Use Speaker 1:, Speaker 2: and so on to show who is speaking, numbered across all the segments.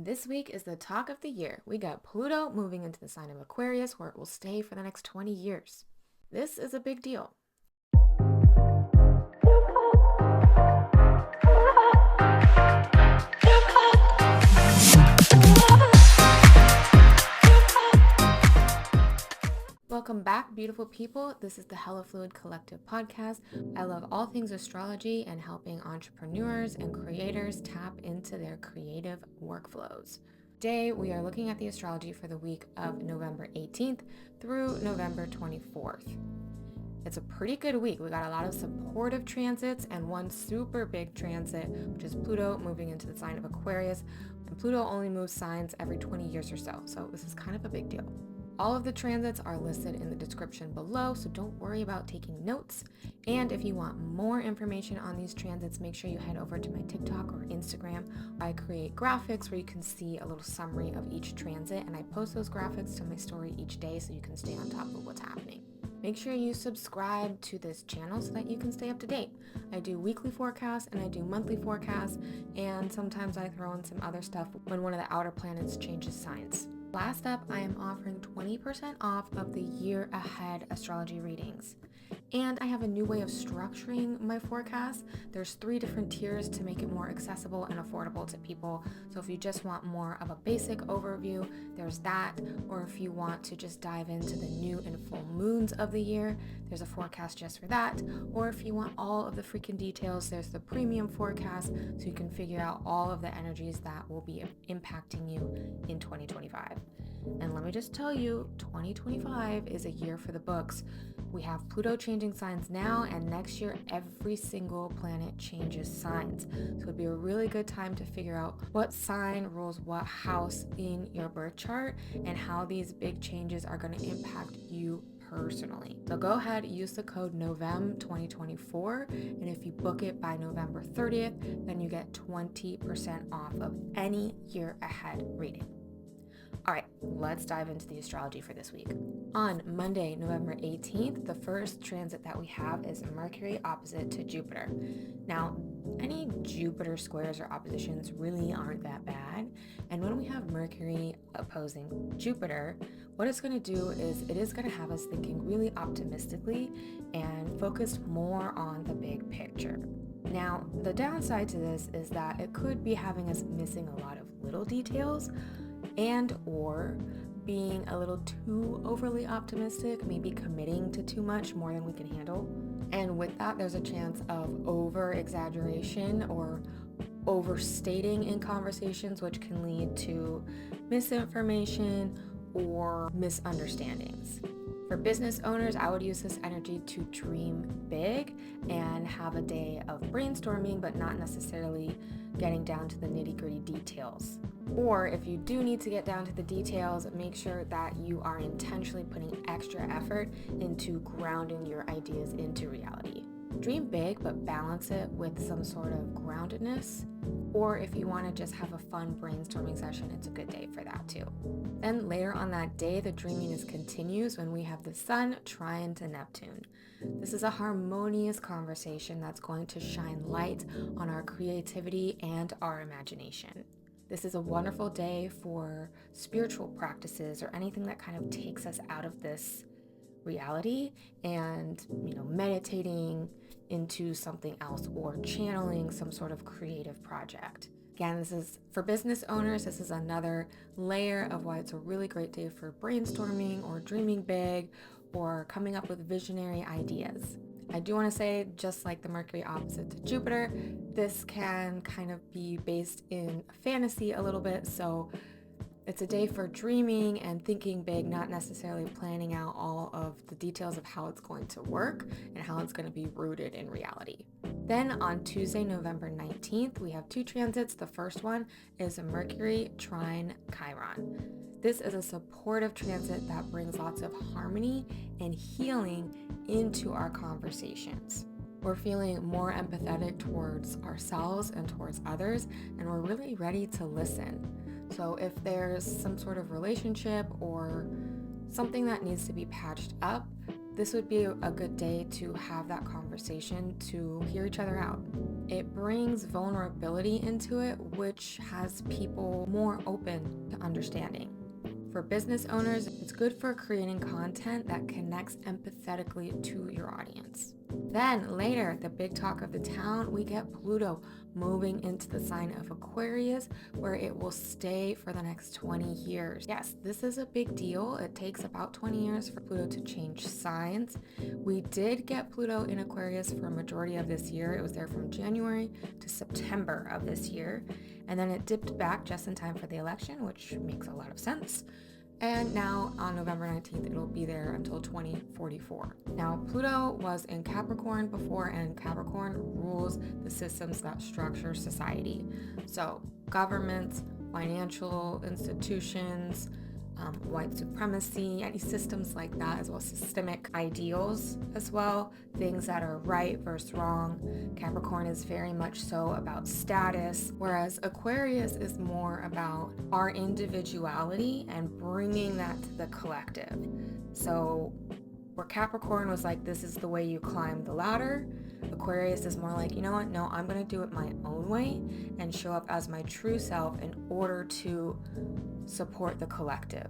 Speaker 1: This week is the talk of the year. We got Pluto moving into the sign of Aquarius, where it will stay for the next 20 years. This is a big deal. Welcome back, beautiful people. This is the Hella Fluid Collective podcast. I love all things astrology and helping entrepreneurs and creators tap into their creative workflows. Today, we are looking at the astrology for the week of November 18th through November 24th. It's a pretty good week. We got a lot of supportive transits and one super big transit, which is Pluto moving into the sign of Aquarius. And Pluto only moves signs every 20 years or so this is kind of a big deal. All of the transits are listed in the description below, so don't worry about taking notes. And if you want more information on these transits, make sure you head over to my TikTok or Instagram. I create graphics where you can see a little summary of each transit, and I post those graphics to my story each day so you can stay on top of what's happening. Make sure you subscribe to this channel so that you can stay up to date. I do weekly forecasts and I do monthly forecasts, and sometimes I throw in some other stuff when one of the outer planets changes signs. Last up, I am offering 20% off of the year ahead astrology readings. And I have a new way of structuring my forecast. There's 3 different tiers to make it more accessible and affordable to people. So if you just want more of a basic overview, there's that. Or if you want to just dive into the new and full moons of the year, there's a forecast just for that. Or if you want all of the freaking details, there's the premium forecast so you can figure out all of the energies that will be impacting you in 2025. And let me just tell you, 2025 is a year for the books. We have Pluto changing signs now, and next year every single planet changes signs. So it'd be a really good time to figure out what sign rules what house in your birth chart and how these big changes are going to impact you personally. So go ahead, use the code NOVEM2024, and if you book it by November 30th, then you get 20% off of any year ahead reading. All right, let's dive into the astrology for this week. On Monday, November 18th, the first transit that we have is Mercury opposite to Jupiter. Now, any Jupiter squares or oppositions really aren't that bad. And when we have Mercury opposing Jupiter, what it's going to do is it is going to have us thinking really optimistically and focused more on the big picture. Now, the downside to this is that it could be having us missing a lot of little details and or being a little too overly optimistic, maybe committing to too much, more than we can handle. And with that, there's a chance of over-exaggeration or overstating in conversations, which can lead to misinformation or misunderstandings. For business owners, I would use this energy to dream big and have a day of brainstorming, but not necessarily getting down to the nitty-gritty details. Or if you do need to get down to the details, make sure that you are intentionally putting extra effort into grounding your ideas into reality. Dream big, but balance it with some sort of groundedness. Or if you want to just have a fun brainstorming session, it's a good day for that too. Then later on that day, the dreaminess continues when we have the Sun trine to Neptune. This is a harmonious conversation that's going to shine light on our creativity and our imagination. This is a wonderful day for spiritual practices or anything that kind of takes us out of this reality and, meditating into something else or channeling some sort of creative project. Again, this is for business owners. This is another layer of why it's a really great day for brainstorming or dreaming big or coming up with visionary ideas. I do want to say, just like the Mercury opposite to Jupiter, this can kind of be based in fantasy a little bit. So it's a day for dreaming and thinking big, not necessarily planning out all of the details of how it's going to work and how it's going to be rooted in reality. Then on Tuesday, November 19th, we have 2 transits. The first one is Mercury trine Chiron. This is a supportive transit that brings lots of harmony and healing into our conversations. We're feeling more empathetic towards ourselves and towards others, and we're really ready to listen. So if there's some sort of relationship or something that needs to be patched up, this would be a good day to have that conversation, to hear each other out. It brings vulnerability into it, which has people more open to understanding. For business owners, it's good for creating content that connects empathetically to your audience. Then later, the big talk of the town, we get Pluto moving into the sign of Aquarius, where it will stay for the next 20 years. Yes, this is a big deal. It takes about 20 years for Pluto to change signs. We did get Pluto in Aquarius for a majority of this year. It was there from January to September of this year. And then it dipped back just in time for the election, which makes a lot of sense. And now on November 19th, it'll be there until 2044. Now, Pluto was in Capricorn before, and Capricorn rules the systems that structure society. So governments, financial institutions, white supremacy, any systems like that, as well as systemic ideals as well, things that are right versus wrong. Capricorn is very much so about status, whereas Aquarius is more about our individuality and bringing that to the collective. So where Capricorn was like, this is the way you climb the ladder, Aquarius is more like, you know what, no, I'm going to do it my own way and show up as my true self in order to support the collective.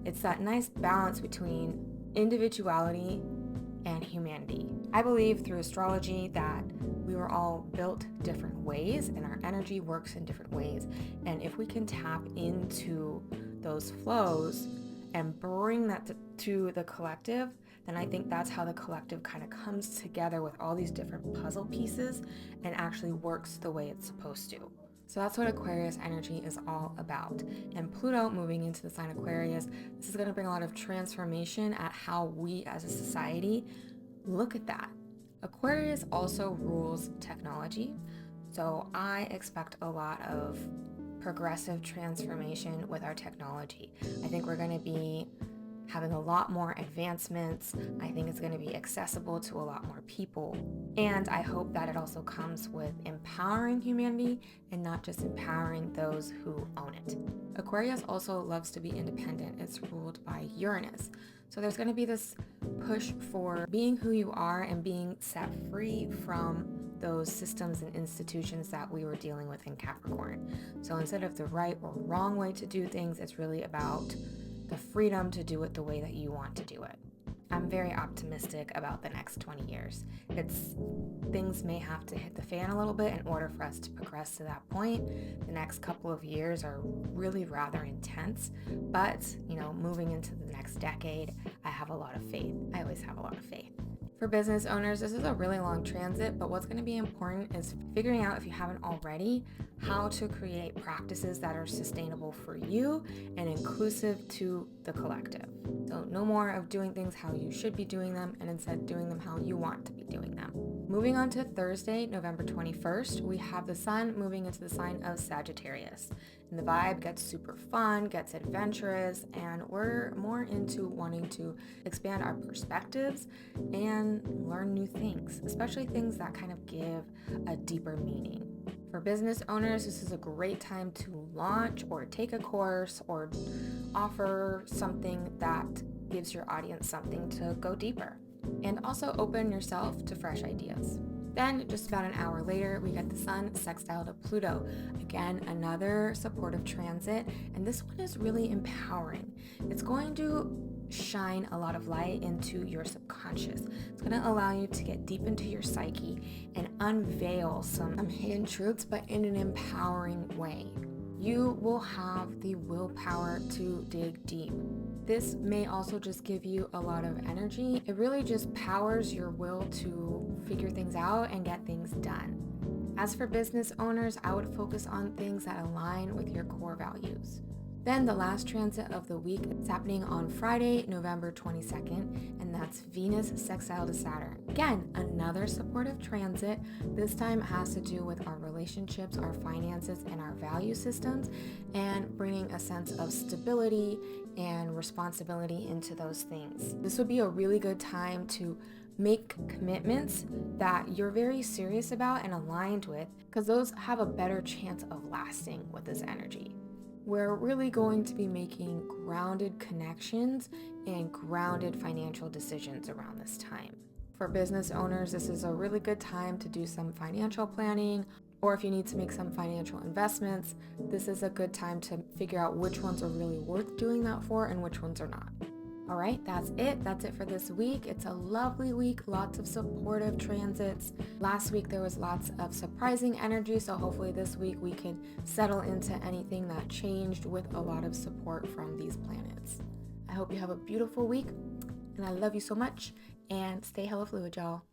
Speaker 1: It's that nice balance between individuality and humanity. I believe through astrology that we were all built different ways and our energy works in different ways. And if we can tap into those flows and bring that to the collective, then I think that's how the collective kind of comes together with all these different puzzle pieces and actually works the way it's supposed to. So that's what Aquarius energy is all about. And Pluto moving into the sign Aquarius, this is going to bring a lot of transformation at how we as a society look at that. Aquarius also rules technology. So I expect a lot of progressive transformation with our technology. I think we're going to be having a lot more advancements. I think it's going to be accessible to a lot more people. And I hope that it also comes with empowering humanity and not just empowering those who own it. Aquarius also loves to be independent. It's ruled by Uranus. So there's going to be this push for being who you are and being set free from those systems and institutions that we were dealing with in Capricorn. So instead of the right or wrong way to do things, it's really about the freedom to do it the way that you want to do it. I'm very optimistic about the next 20 years. Things may have to hit the fan a little bit in order for us to progress to that point. The next couple of years are really rather intense, but moving into the next decade, I have a lot of faith. I always have a lot of faith. For business owners, this is a really long transit, but what's going to be important is figuring out, if you haven't already, how to create practices that are sustainable for you and inclusive to the collective. So no more of doing things how you should be doing them and instead doing them how you want to be doing them. Moving on to Thursday, November 21st, we have the sun moving into the sign of Sagittarius. And the vibe gets super fun, gets adventurous, and we're more into wanting to expand our perspectives and learn new things, especially things that kind of give a deeper meaning. For business owners, this is a great time to launch or take a course or offer something that gives your audience something to go deeper. And also open yourself to fresh ideas. Then, just about an hour later, we get the sun sextile to Pluto. Again, another supportive transit, and this one is really empowering. It's going to shine a lot of light into your subconscious. It's going to allow you to get deep into your psyche and unveil some hidden truths, but in an empowering way. You will have the willpower to dig deep. This may also just give you a lot of energy. It really just powers your will to figure things out and get things done. As for business owners, I would focus on things that align with your core values. Then the last transit of the week is happening on Friday, November 22nd, and that's Venus sextile to Saturn. Again, another supportive transit. This time it has to do with our relationships, our finances, and our value systems, and bringing a sense of stability and responsibility into those things. This would be a really good time to make commitments that you're very serious about and aligned with, because those have a better chance of lasting with this energy. We're really going to be making grounded connections and grounded financial decisions around this time. For business owners, this is a really good time to do some financial planning, or if you need to make some financial investments, this is a good time to figure out which ones are really worth doing that for and which ones are not. All right, that's it. That's it for this week. It's a lovely week, lots of supportive transits. Last week there was lots of surprising energy, so hopefully this week we can settle into anything that changed with a lot of support from these planets. I hope you have a beautiful week, and I love you so much, and stay hella fluid, y'all.